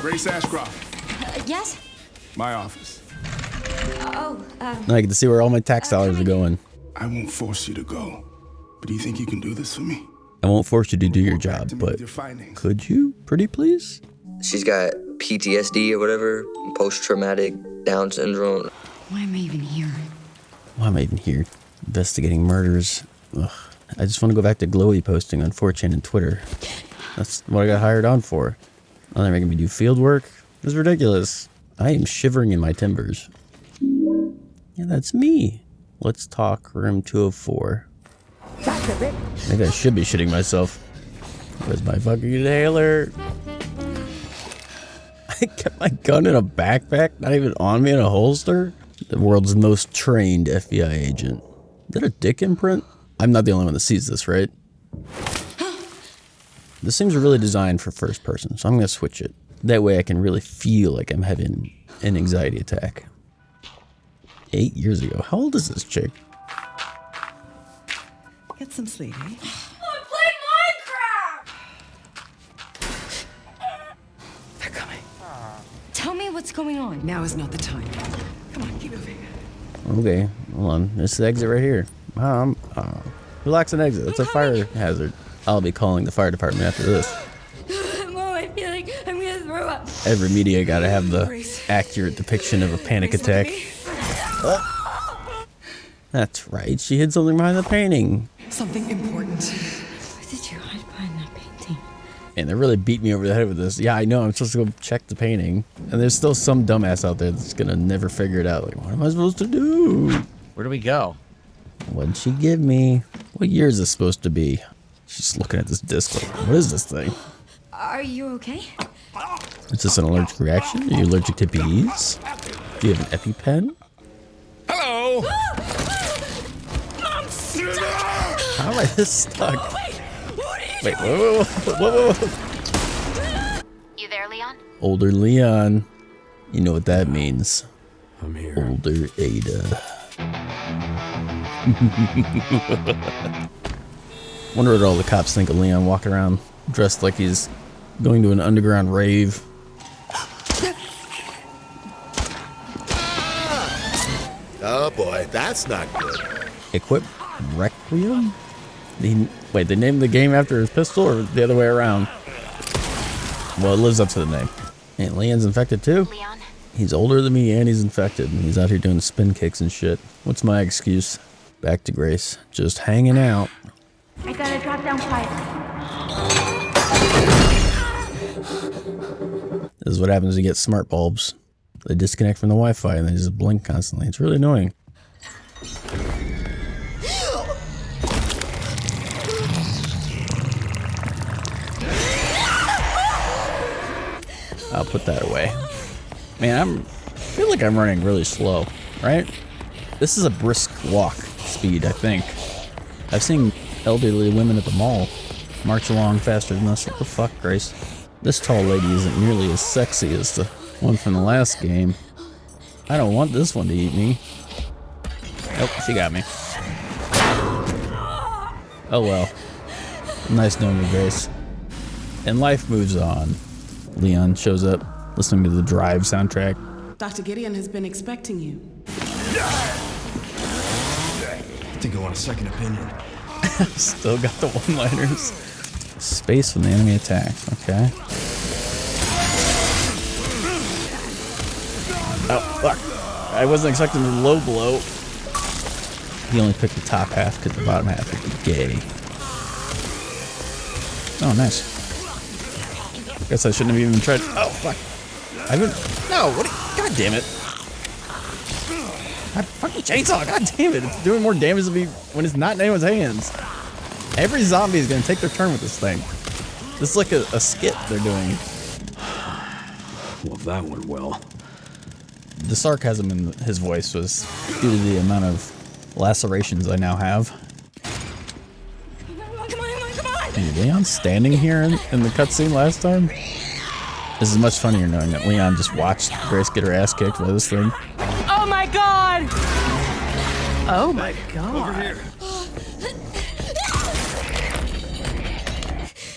Grace Ashcroft. Yes? My office. Oh, Now I get to see where all my tax dollars are going. I won't force you to go. But do you think you can do this for me? I won't force you to do your job, but could you, pretty please? She's got PTSD or whatever, post-traumatic Down syndrome. why am I even here? Why am I even here? Investigating murders. Ugh. I just want to go back to glowy posting on 4chan and Twitter. That's what I got hired on for. Oh, they're making me do field work? This is ridiculous. I am shivering in my timbers. Yeah, that's me. Let's talk room 204. Maybe I should be shitting myself. Where's my fucking inhaler? I kept my gun in a backpack, not even on me in a holster. The world's most trained FBI agent. Is that a dick imprint? I'm not the only one that sees this, right? This thing's really designed for first person, so I'm gonna switch it. That way I can really feel like I'm having an anxiety attack. 8 years ago. How old is this chick? Get some sleep, eh? Play Minecraft! They're coming. Tell me what's going on. Now is not the time. Come on, keep moving. Okay, hold on. This is the exit right here. Relax and exit. It's a fire hazard. I'll be calling the fire department after this. Mom, I feel like I'm gonna throw up. Every media gotta have the accurate depiction of a panic attack. That's right. She hid something behind the painting. Something important. What did you hide behind that painting? And they really beat me over the head with this. Yeah, I know. I'm supposed to go check the painting. And there's still some dumbass out there that's gonna never figure it out. Like, what am I supposed to do? Where do we go? What'd she give me? What year is this supposed to be? She's looking at this disc like, what is this thing? Are you okay? Is this an allergic reaction? Are you allergic to bees? Do you have an EpiPen? Hello! Mom, stop! How am I this stuck? Wait, whoa. You there, Leon? Older Leon. You know what that means. I'm here. Older Ada. Wonder what all the cops think of Leon walking around dressed like he's going to an underground rave. Oh boy, that's not good. Equip Requiem? Wait, they named the game after his pistol or the other way around? Well, it lives up to the name. And Leon's infected too? Leon? He's older than me and he's infected. And he's out here doing spin kicks and shit. What's my excuse? Back to Grace. Just hanging out. I gotta drop down quietly. This is what happens when you get smart bulbs. They disconnect from the Wi-Fi and they just blink constantly. It's really annoying. I'll put that away. Man, I feel like I'm running really slow, right? This is a brisk walk speed, I think. I've seen elderly women at the mall march along faster than us. What the fuck, Grace? This tall lady isn't nearly as sexy as the one from the last game. I don't want this one to eat me. Oh, she got me. Oh well. Nice knowing you, Grace. And life moves on. Leon shows up, listening to the Drive soundtrack. Dr. Gideon has been expecting you. I think I want a second opinion. Still got the one-liners. Space when the enemy attacks. Okay. Oh, fuck. I wasn't expecting the low blow. He only picked the top half because the bottom half would be gay. Oh, nice. Guess I shouldn't have even tried. Oh, fuck. I haven't. No, what? God damn it. My fucking chainsaw. God damn it. It's doing more damage to me when it's not in anyone's hands. Every zombie is going to take their turn with this thing. This is like a skit they're doing. Well, that went well. The sarcasm in his voice was due to the amount of lacerations I now have. Come on! And Leon standing here in the cutscene last time? This is much funnier knowing that Leon just watched Grace get her ass kicked by this thing. Oh my god! Oh my god. Over here.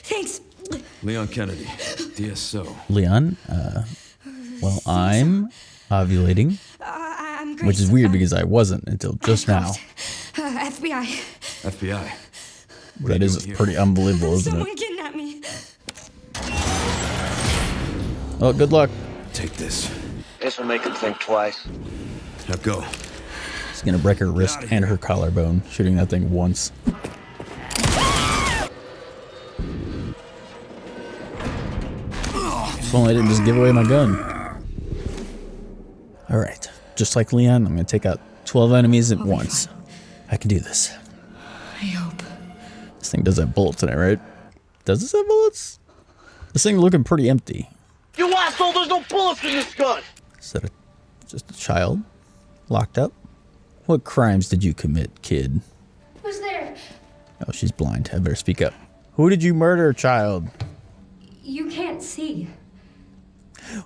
Thanks. Leon Kennedy. DSO. Leon, well, I'm ovulating, I'm Grace. which is weird because I wasn't until just now. FBI. FBI. That is pretty unbelievable, isn't Someone it? kidnapped me. Oh, good luck. Take this. This will make him think twice. Now go. She's gonna break her wrist and her collarbone, shooting that thing once. If only I didn't just give away my gun. Alright, just like Leon, I'm gonna take out 12 enemies at once. I can do this. I hope. This thing does have bullets in it, right? Does this have bullets? This thing looking pretty empty. You asshole, there's no bullets in this gun! Is that just a child? Locked up? What crimes did you commit, kid? Who's there? Oh, she's blind. I better speak up. Who did you murder, child? You can't see.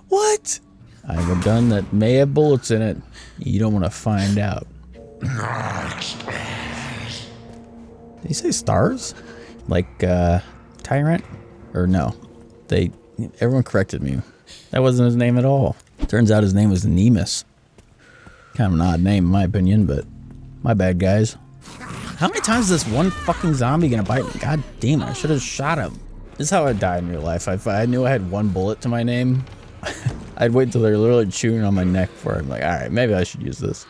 What? I have a gun that may have bullets in it. You don't want to find out. Did he say stars? Like, Tyrant? Or no? Everyone corrected me. That wasn't his name at all. Turns out his name was Nemus. Kind of an odd name in my opinion, but my bad, guys. How many times is this one fucking zombie gonna bite me? God damn it, I should have shot him. This is how I die in real life. If I knew I had one bullet to my name, I'd wait until they're literally chewing on my neck before I'm like, alright, maybe I should use this.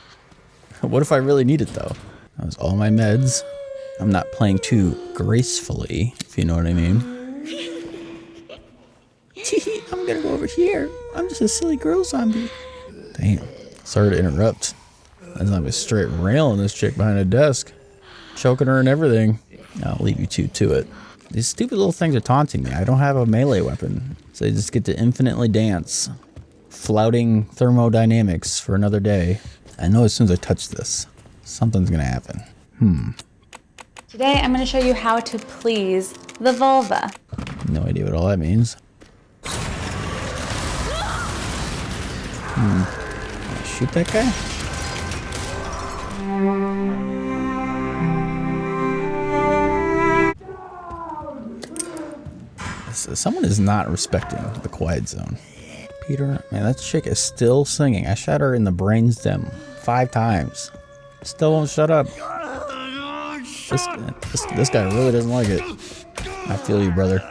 What if I really need it though? That was all my meds. I'm not playing too gracefully, if you know what I mean. I'm gonna go over here. I'm just a silly girl zombie. Damn. Sorry to interrupt. That's not a straight railing this chick behind a desk. Choking her and everything. I'll leave you two to it. These stupid little things are taunting me. I don't have a melee weapon. So they just get to infinitely dance. Flouting thermodynamics for another day. I know as soon as I touch this, something's gonna happen. Today I'm going to show you how to please the vulva. No idea what all that means. Can I shoot that guy? Someone is not respecting the quiet zone. Peter, man, that chick is still singing. I shot her in the brainstem 5 times. Still won't shut up. This guy really doesn't like it. I feel you, brother.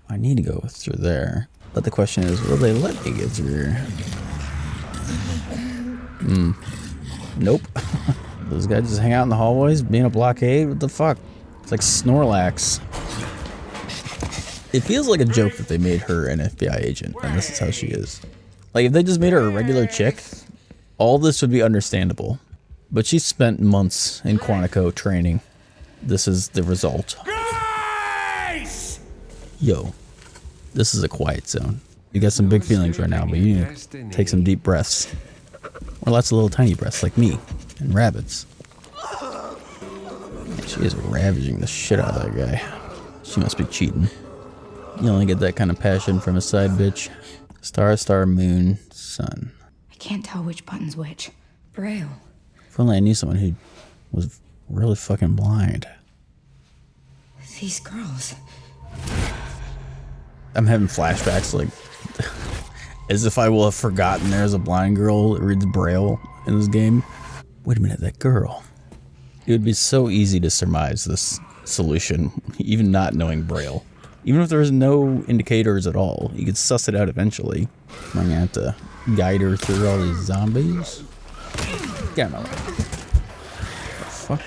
I need to go through there. But the question is, will they let me get through here? Nope. Those guys just hang out in the hallways, being a blockade? What the fuck? It's like Snorlax. It feels like a joke that they made her an FBI agent, and this is how she is. Like, if they just made her a regular chick, all this would be understandable. But she spent months in Quantico training. This is the result. Yo, this is a quiet zone. You got some big feelings right now, but you need to take some deep breaths. Or lots of little tiny breaths like me and rabbits. Man, she is ravaging the shit out of that guy. She must be cheating. You only get that kind of passion from a side bitch. Star, star, moon, sun. I can't tell which button's which. Braille. If only I knew someone who was really fucking blind. These girls. I'm having flashbacks, like, as if I will have forgotten there's a blind girl that reads Braille in this game. Wait a minute, that girl. It would be so easy to surmise this solution, even not knowing Braille. Even if there was no indicators at all, you could suss it out eventually. I'm gonna have to guide her through all these zombies. Get out of my way. What the fuck?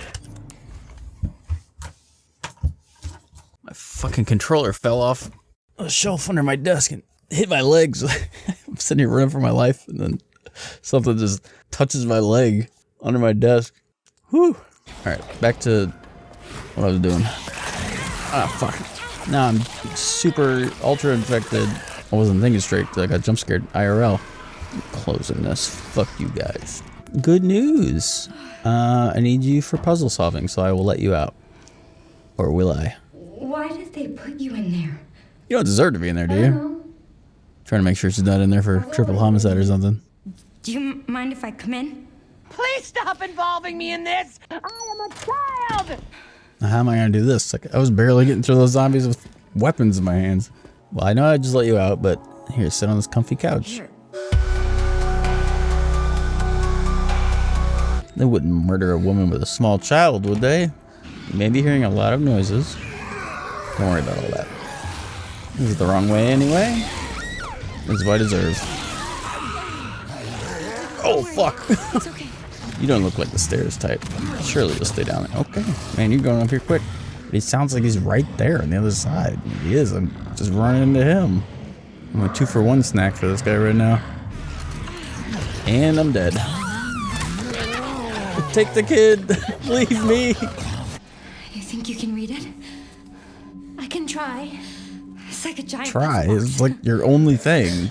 My fucking controller fell off a shelf under my desk and hit my legs. I'm sitting here running for my life, and then something just touches my leg under my desk. Whew. Alright, back to what I was doing. Ah, fuck. Now I'm super ultra infected. I wasn't thinking straight because I got jump scared IRL. I'm closing this. Fuck you guys. Good news. I need you for puzzle solving, so I will let you out. Or will I? Why did they put you in there? You don't deserve to be in there, do you? Trying to make sure she's not in there for triple homicide or something. Do you mind if I come in? Please stop involving me in this! I am a child! How am I gonna do this? Like, I was barely getting through those zombies with weapons in my hands. Well, I know I just let you out, but here, sit on this comfy couch. Here. They wouldn't murder a woman with a small child, would they? You may be hearing a lot of noises. Don't worry about all that. This is the wrong way anyway. This is what I deserve. Oh, fuck. It's okay. You don't look like the stairs type. Surely you'll stay down there. Okay. Man, you're going up here quick. But he sounds like he's right there on the other side. He is. I'm just running into him. I'm a 2-for-1 snack for this guy right now. And I'm dead. Take the kid. Leave me. You think you can read it? I can try. It's like a giant. Try. It's like your only thing.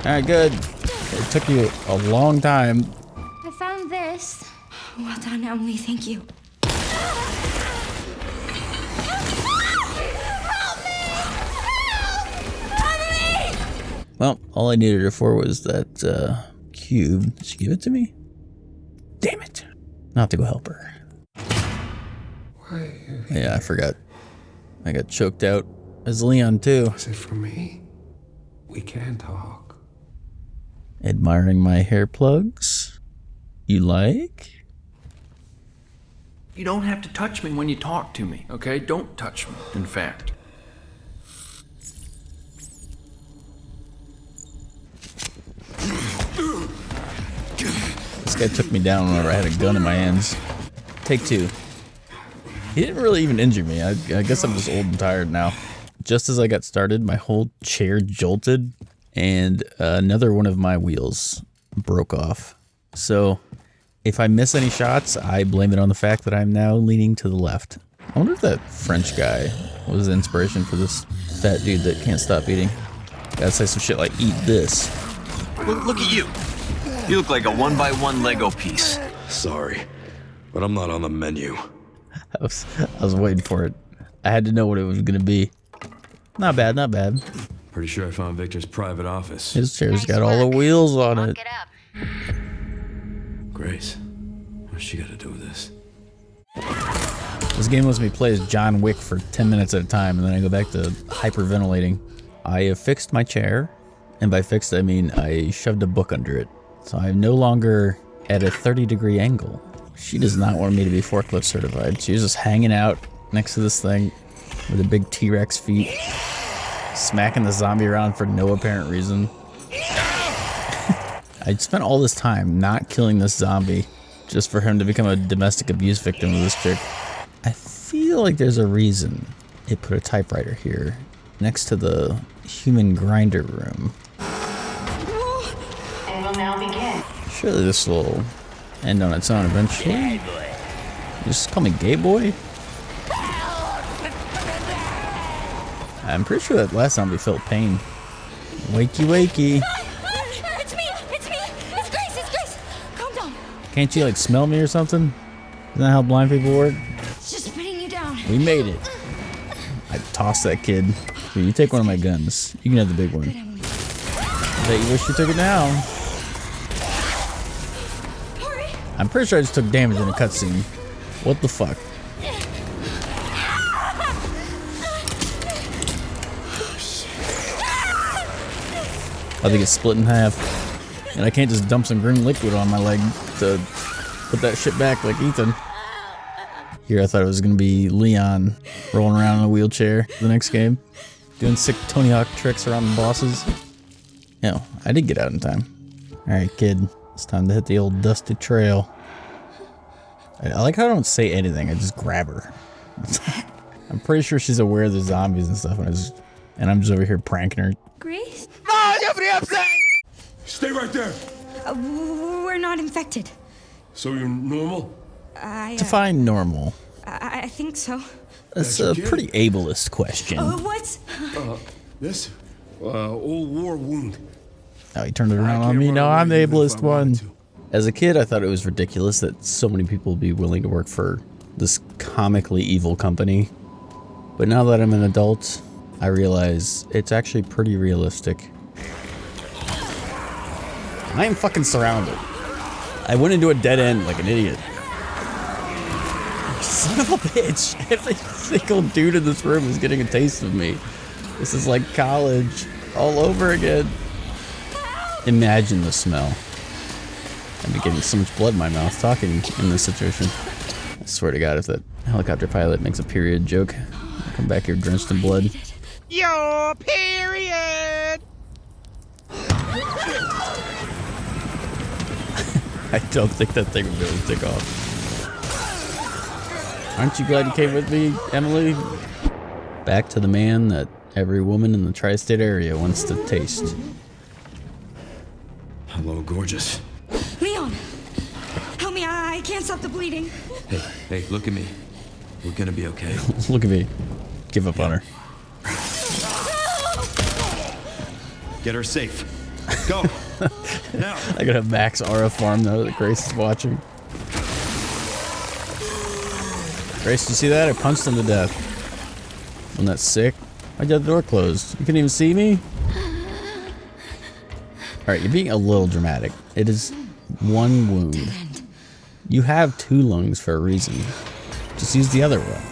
Alright, good. It took you a long time. I found this. Well done, Emily. Thank you. Well, all I needed her for was that cube. Did she give it to me? Damn it. I'll have to go help her. Yeah, I forgot. I got choked out as Leon too. Is it for me? We can talk. Admiring my hair plugs? You like? You don't have to touch me when you talk to me, okay? Don't touch me, in fact. This guy took me down whenever I had a gun in my hands. Take two. He didn't really even injure me. I guess I'm just old and tired now. Just as I got started, my whole chair jolted and another one of my wheels broke off. So if I miss any shots, I blame it on the fact that I'm now leaning to the left. I wonder if that French guy was the inspiration for this fat dude that can't stop eating. Gotta say some shit like, eat this. Look at you. You look like a 1x1 Lego piece. Sorry, but I'm not on the menu. I was waiting for it. I had to know what it was gonna be. Not bad, not bad. Pretty sure I found Victor's private office. His chair's got all the wheels on it. Lock it up. Grace, what's she got to do with this? This game lets me play as John Wick for 10 minutes at a time, and then I go back to hyperventilating. I have fixed my chair, and by fixed I mean I shoved a book under it. So I'm no longer at a 30-degree angle. She does not want me to be forklift certified. She was just hanging out next to this thing with the big T-Rex feet, smacking the zombie around for no apparent reason. I spent all this time not killing this zombie just for him to become a domestic abuse victim of this chick. I feel like there's a reason it put a typewriter here next to the human grinder room. And will now begin. Surely this will end on its own eventually. You just call me gay boy? I'm pretty sure that last zombie felt pain. Wakey wakey. It's me! It's me! It's Grace! It's Grace! Calm down. Can't you like smell me or something? Isn't that how blind people work? It's just spitting you down. We made it. I tossed that kid. Here, you take one of my guns. You can have the big one. I bet you wish you took it now. Hurry! I'm pretty sure I just took damage in a cutscene. What the fuck? I think it's split in half. And I can't just dump some green liquid on my leg to put that shit back like Ethan. Here I thought it was gonna be Leon rolling around in a wheelchair the next game, doing sick Tony Hawk tricks around the bosses. No, I did get out in time. Alright, kid. It's time to hit the old dusty trail. I like how I don't say anything, I just grab her. I'm pretty sure she's aware of the zombies and stuff, and I'm just over here pranking her. Grace? Stay right there. We're not infected. So you're normal? Define normal. I think so. That's a pretty ableist question. What's... This? Old war wound. Oh, he turned it around on me. No, I'm the ableist one. As a kid, I thought it was ridiculous that so many people would be willing to work for this comically evil company. But now that I'm an adult, I realize it's actually pretty realistic. I am fucking surrounded. I went into a dead end like an idiot. Son of a bitch. Every single dude in this room is getting a taste of me. This is like college all over again. Imagine the smell. I'd be getting so much blood in my mouth talking in this situation. I swear to God, if that helicopter pilot makes a period joke, I'll come back here drenched in blood. Your period! I don't think that thing would be able to take off. Aren't you glad you came with me, Emily? Back to the man that every woman in the tri-state area wants to taste. Hello, gorgeous. Leon! Help me, I can't stop the bleeding. Hey, look at me. We're gonna be okay. Look at me. Give up on her. Get her safe. Go! Now! I gotta have Max Aura farm now that Grace is watching. Grace, you see that? I punched him to death. Wasn't that sick? Why'd you have the door closed? You couldn't even see me? Alright, you're being a little dramatic. It is one wound. You have 2 lungs for a reason. Just use the other one.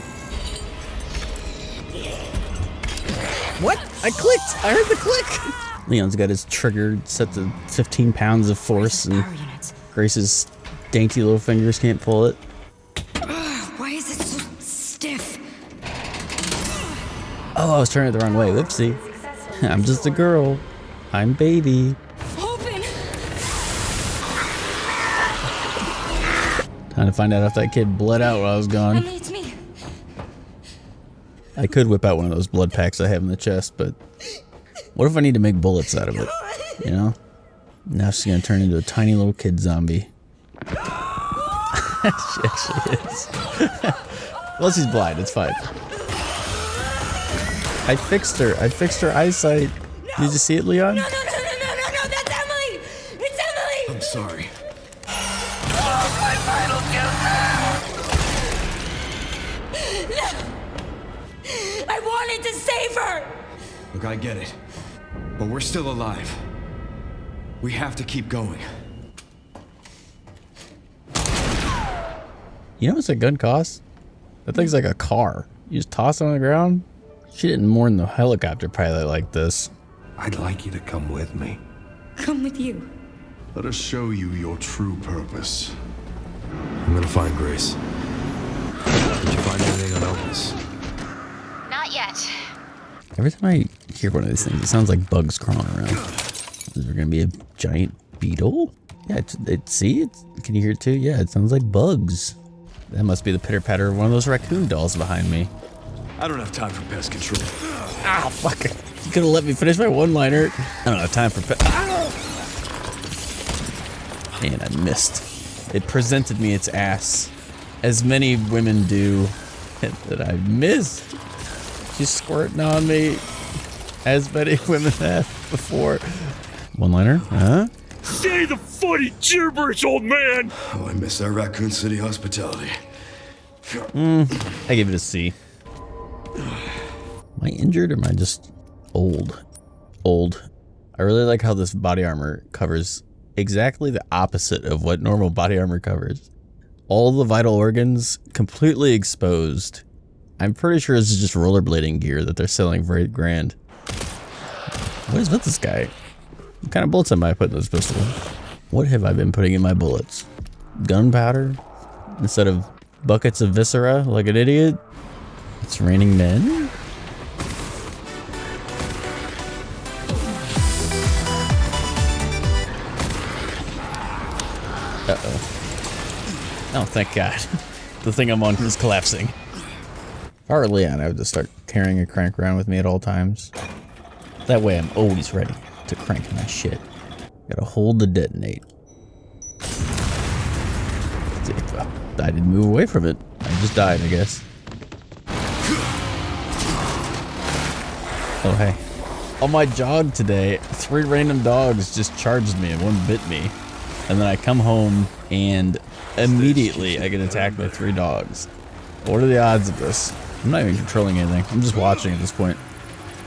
What? I clicked! I heard the click! Leon's got his trigger set to 15 pounds of force, and Grace's dainty little fingers can't pull it. Why is it so stiff? Oh, I was turning it the wrong way. Whoopsie. I'm just a girl. I'm baby. Open! Time to find out if that kid bled out while I was gone. Emily, it's me. I could whip out one of those blood packs I have in the chest, but what if I need to make bullets out of it? You know? Now she's gonna turn into a tiny little kid zombie. She actually is. Well, she's blind. It's fine. I fixed her. I fixed her eyesight. No. Did you see it, Leon? No, that's Emily! It's Emily! I'm sorry. I wanted to save her! Look, I get it. But we're still alive. We have to keep going. You know what's a gun costs? That thing's like a car. You just toss it on the ground? She didn't mourn the helicopter pilot like this. I'd like you to come with me. Come with you. Let us show you your true purpose. I'm gonna find Grace. Did you find anything on Elvis? Not yet. Every time I hear one of these things, it sounds like bugs crawling around. Is there gonna be a giant beetle? Yeah, can you hear it too? Yeah, it sounds like bugs. That must be the pitter-patter of one of those raccoon dolls behind me. I don't have time for pest control. Ah, fuck it. You could have let me finish my one-liner. I don't have time for Man, I missed. It presented me its ass. As many women do. That I missed. She's squirting on me. As many women have before. One-liner? Huh? Say the funny gibberish, old man! Oh, I miss our Raccoon City hospitality. I give it a C. Am I injured or am I just old? Old. I really like how this body armor covers exactly the opposite of what normal body armor covers. All the vital organs completely exposed. I'm pretty sure this is just rollerblading gear that they're selling for $8 grand. What is with this guy? What kind of bullets am I putting in this pistol? What have I been putting in my bullets? Gunpowder? Instead of buckets of viscera like an idiot? It's raining men? Uh-oh. Oh, thank God. The thing I'm on is collapsing. If I were Leon, I would just start carrying a crank around with me at all times. That way I'm always ready to crank my shit. Gotta hold to detonate. I didn't move away from it. I just died, I guess. Oh, hey. On my jog today, 3 random dogs just charged me and one bit me. And then I come home and immediately I get attacked by 3 dogs. What are the odds of this? I'm not even controlling anything. I'm just watching at this point.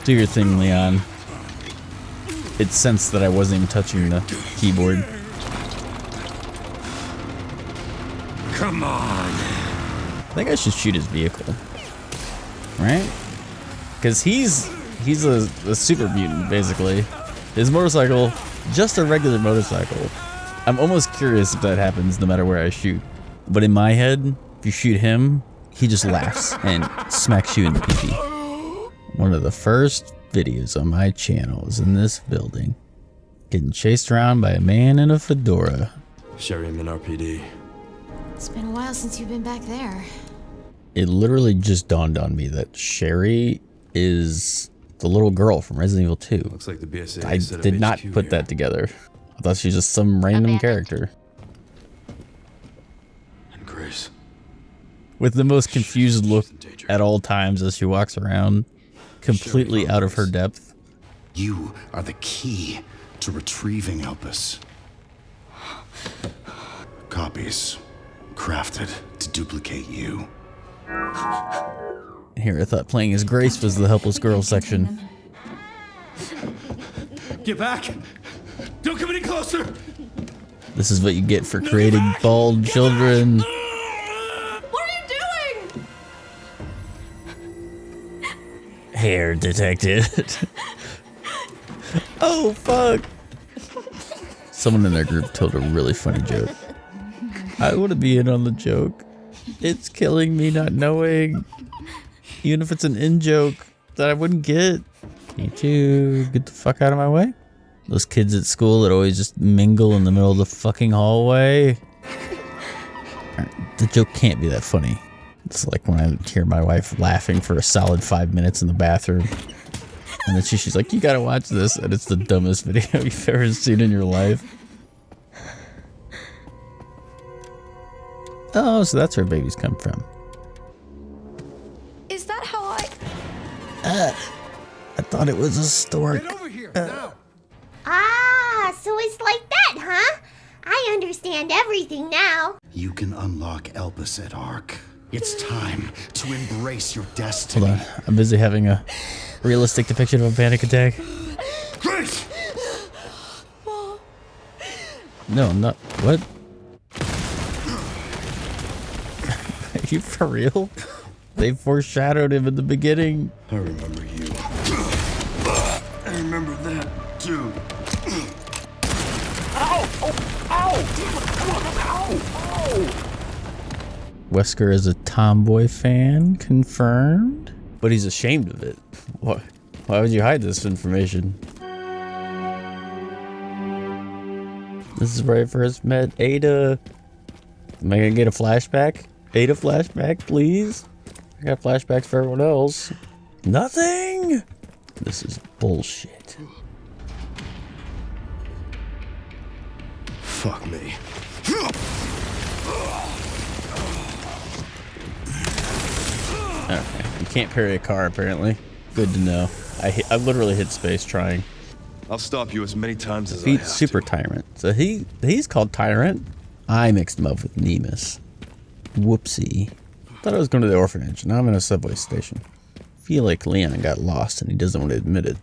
Do your thing, Leon. It sensed that I wasn't even touching the keyboard. Come on. I think I should shoot his vehicle. Right? Because he's a super mutant, basically. His motorcycle, just a regular motorcycle. I'm almost curious if that happens no matter where I shoot. But in my head, if you shoot him, he just laughs and smacks you in the pee-pee. One of the first videos on my channel is in this building. Getting chased around by a man in a fedora. Sherry, I'm in RPD. It's been a while since you've been back there. It literally just dawned on me that Sherry is the little girl from Resident Evil 2. Looks like the BSA I set up did not HQ put here. that together. I thought she was just some random character. And Grace. With the most confused look at all times as she walks around, completely out of her depth. You are the key to retrieving Elpis. Copies crafted to duplicate you. Here, I thought playing as Grace was the helpless girl section. Get back! Don't come any closer! This is what you get for creating bald children. What are you doing? Hair detected. Oh, fuck. Someone in their group told a really funny joke. I want to be in on the joke. It's killing me not knowing. Even if it's an in-joke that I wouldn't get. You two, get the fuck out of my way. Those kids at school that always just mingle in the middle of the fucking hallway. The joke can't be that funny. It's like when I hear my wife laughing for a solid 5 minutes in the bathroom. And then she's like, you gotta watch this. And it's the dumbest video you've ever seen in your life. Oh, so that's where babies come from. Is that how I thought it was a stork. Get over here, now! Ah, so it's like that, huh? I understand everything now. You can unlock Elpis at Ark. It's time to embrace your destiny. Hold on, I'm busy having a realistic depiction of a panic attack. Grace! No, I'm not. What? Are you for real? They foreshadowed him in the beginning. I remember you. I remember that, too. Ow! Oh, ow! Come on, ow! Ow! Wesker is a tomboy fan, confirmed. But he's ashamed of it. Why would you hide this information? This is where I first met Ada. Am I gonna get a flashback? Ada flashback, please? I got flashbacks for everyone else. Nothing! This is bullshit. Fuck me. Okay, you can't parry a car apparently. Good to know. I literally hit space trying. I'll stop you as many times as I Beat have Super to. Tyrant. So he's called Tyrant. I mixed him up with Nemus. Whoopsie. Thought I was going to the orphanage. Now I'm in a subway station. Feel like Leon got lost and he doesn't want to admit it.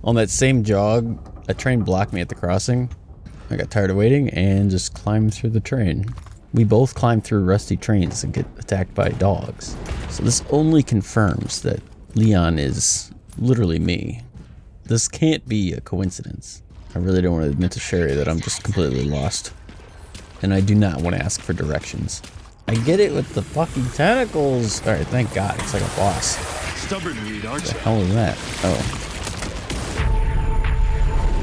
On that same jog, a train blocked me at the crossing. I got tired of waiting and just climbed through the train. We both climb through rusty trains and get attacked by dogs. So this only confirms that Leon is literally me. This can't be a coincidence. I really don't want to admit to Sherry that I'm just completely lost. And I do not want to ask for directions. I get it with the fucking tentacles. Alright, thank God. It's like a boss. Stubborn meat, aren't What the you? hell is that? Oh.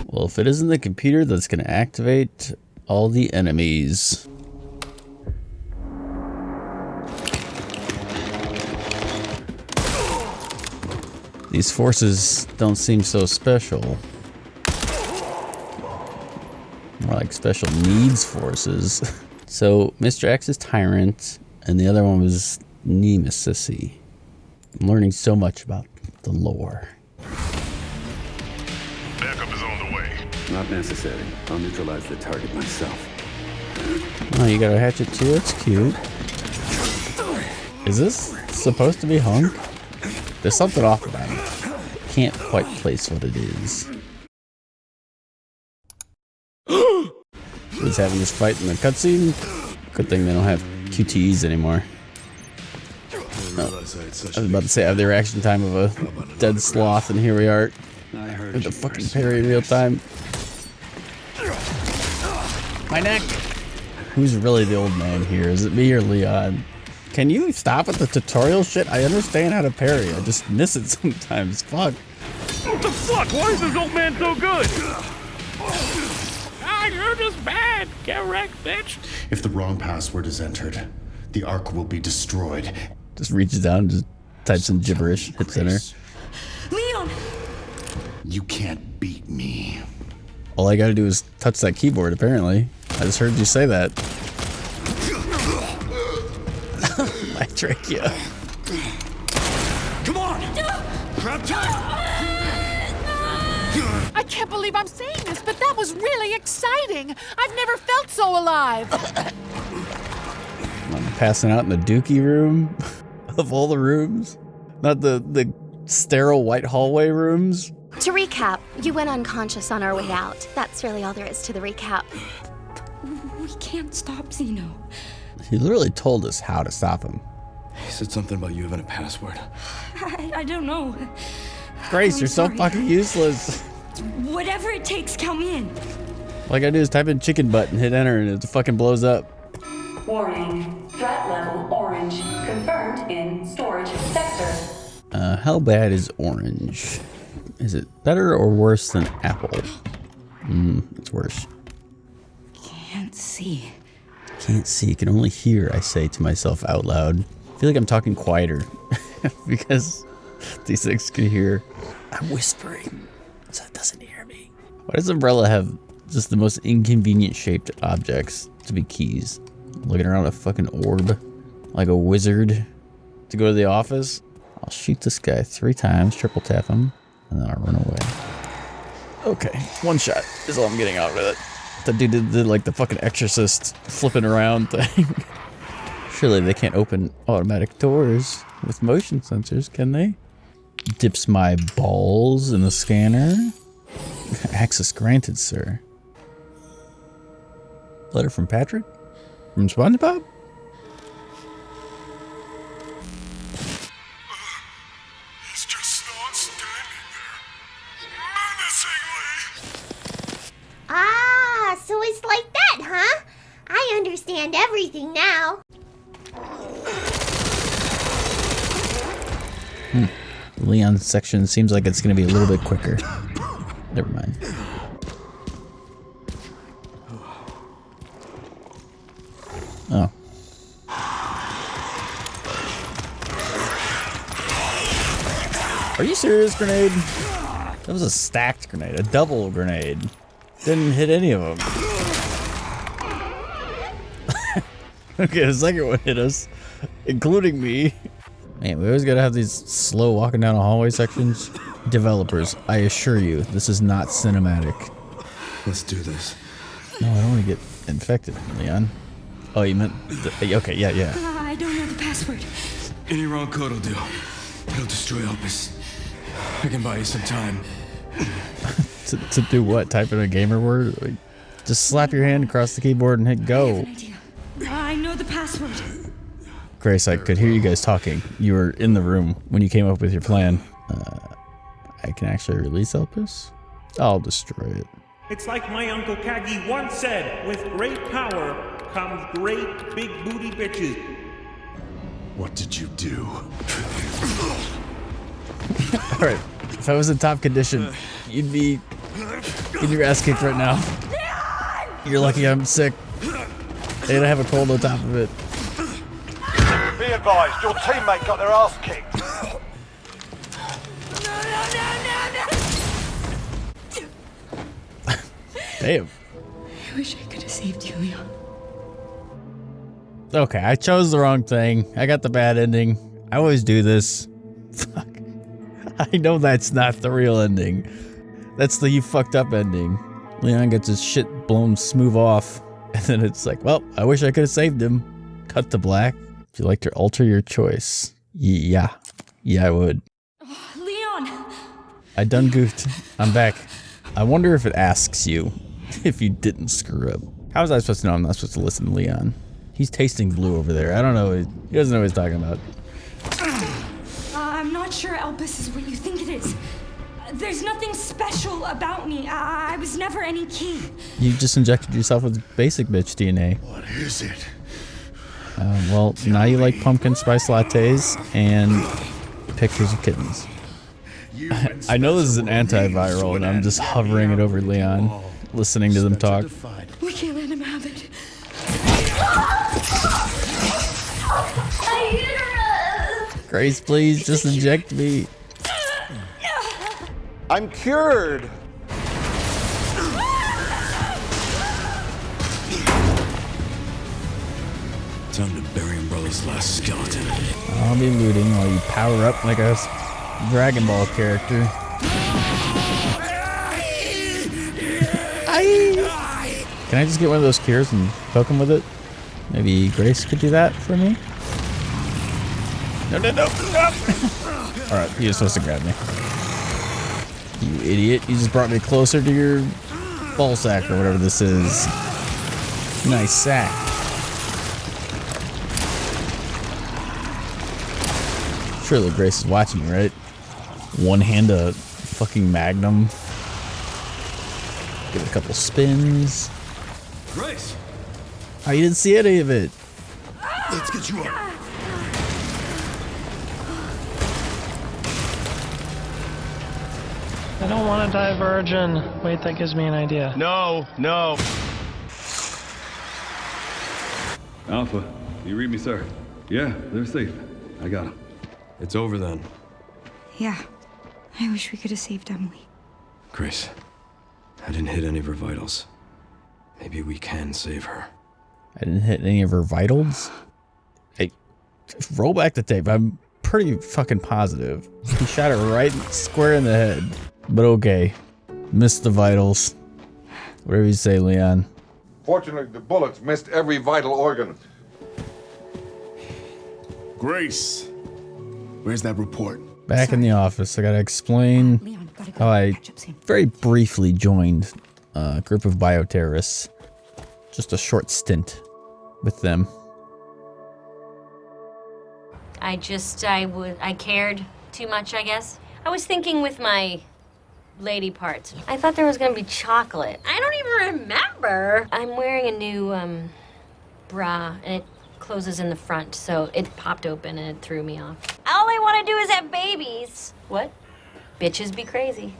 Well, if it isn't the computer that's going to activate all the enemies. These forces don't seem so special. More like special needs forces. So, Mr. X is Tyrant, and the other one was Nemesis. I'm learning so much about the lore. Backup is on the way. Not necessary. I'll neutralize the target myself. Oh, you got a hatchet too? That's cute. Is this supposed to be Hunk? There's something off about it. Can't quite place what it is. Who's having this fight in the cutscene? Good thing they don't have QTEs anymore. Oh, I was about to say I have the reaction time of a dead sloth, and here we are with the fucking parry in real time. My neck! Who's really the old man here? Is it me or Leon? Can you stop with the tutorial shit? I understand how to parry. I just miss it sometimes. Fuck. What the fuck? Why is this old man so good? You're just bad. Get wrecked, bitch. If the wrong password is entered, the Ark will be destroyed. Just reaches down, just types in gibberish, hits enter. Leon! You can't beat me. All I gotta do is touch that keyboard, apparently. I just heard you say that. My trachea. Come on! Grab time! I can't believe I'm saying this, but that was really exciting. I've never felt so alive. I'm passing out in the dookie room of all the rooms. Not the sterile white hallway rooms. To recap, you went unconscious on our way out. That's really all there is to the recap. We can't stop Zeno. He literally told us how to stop him. He said something about you having a password. I don't know. Grace, you're sorry. so fucking useless. Whatever it takes, count me in. All I gotta do is type in chicken butt and hit enter and it fucking blows up. Warning. Threat level orange. Confirmed in storage sector. How bad is orange? Is it better or worse than apple? It's worse. Can't see. Can't see, can only hear, I say to myself out loud. I feel like I'm talking quieter because these things can hear. I'm whispering so it doesn't hear me. Why does Umbrella have just the most inconvenient shaped objects to be keys? Looking around a fucking orb like a wizard to go to the office. I'll shoot this guy 3 times, triple tap him, and then I'll run away. Okay, 1 shot is all I'm getting out of it. That dude did like the fucking exorcist flipping around thing. Surely they can't open automatic doors with motion sensors, can they? Dips my balls in the scanner. Access granted, sir. Letter from Patrick? From SpongeBob? He's just not standing there. Menacingly. Ah, so it's like that, huh? I understand everything now. Leon's section seems like it's gonna be a little bit quicker. Never mind. Oh. Are you serious, grenade? That was a stacked grenade, a double grenade. Didn't hit any of them. Okay, the second one hit us, including me. Man, we always gotta have these slow walking down a hallway sections. Developers, I assure you, this is not cinematic. Let's do this. No, I don't want to get infected, Leon. Oh, you meant... okay, yeah. I don't know the password. Any wrong code will do. It'll destroy Opus. I can buy you some time. to do what? Type in a gamer word? Like, just slap your hand across the keyboard and hit go. I know the password. Grace, I could hear you guys talking. You were in the room when you came up with your plan. I can actually release Opus? I'll destroy it. It's like my Uncle Kagi once said, with great power comes great big booty bitches. What did you do? Alright, if I was in top condition, you'd be getting your ass kicked right now. You're lucky I'm sick. And I have a cold on top of it. Be advised, your teammate got their ass kicked. Damn. I wish I could have saved you, Leon. Okay, I chose the wrong thing. I got the bad ending. I always do this. Fuck. I know that's not the real ending. That's the you fucked up ending. Leon gets his shit blown smooth off. And then it's like, well, I wish I could have saved him. Cut to black. Would you like to alter your choice? Yeah. Yeah, I would. Oh, Leon! I done goofed. I'm back. I wonder if it asks you if you didn't screw up. How was I supposed to know I'm not supposed to listen to Leon? He's tasting blue over there. I don't know. He doesn't know what he's talking about. I'm not sure Elpis is what you think it is. There's nothing special about me. I was never any king. You just injected yourself with basic bitch DNA. What is it? Well, now you like pumpkin spice lattes and pictures of kittens. I know this is an antiviral, and I'm just hovering it over Leon, listening to them talk. We can't let him have it. Grace, please, just inject me. I'm cured. Time to bury Umbrella's last skeleton. I'll be looting while you power up like a Dragon Ball character. Can I just get one of those cures and poke him with it? Maybe Grace could do that for me? No. Alright, he was supposed to grab me. You idiot. You just brought me closer to your ball sack or whatever this is. Nice sack. Surely Grace is watching me, right? One hand a fucking magnum. Give it a couple spins. Grace! Oh, you didn't see any of it. Let's get you up. I don't want to die virgin. Wait, that gives me an idea. No. Alpha, you read me, sir? Yeah, they're safe. I got them. It's over then. Yeah. I wish we could have saved Emily. Grace, I didn't hit any of her vitals. Maybe we can save her. I didn't hit any of her vitals? Hey, roll back the tape. I'm pretty fucking positive. He shot her right square in the head. But okay. Missed the vitals. Whatever you say, Leon. Fortunately, the bullets missed every vital organ. Grace, where's that report? Back in the office. I gotta explain how I very briefly joined a group of bioterrorists. Just a short stint with them. I cared too much, I guess. I was thinking with my lady parts. I thought there was gonna be chocolate. I don't even remember. I'm wearing a new bra, and it closes in the front, so it popped open and it threw me off. All I want to do is have babies. What? Bitches be crazy.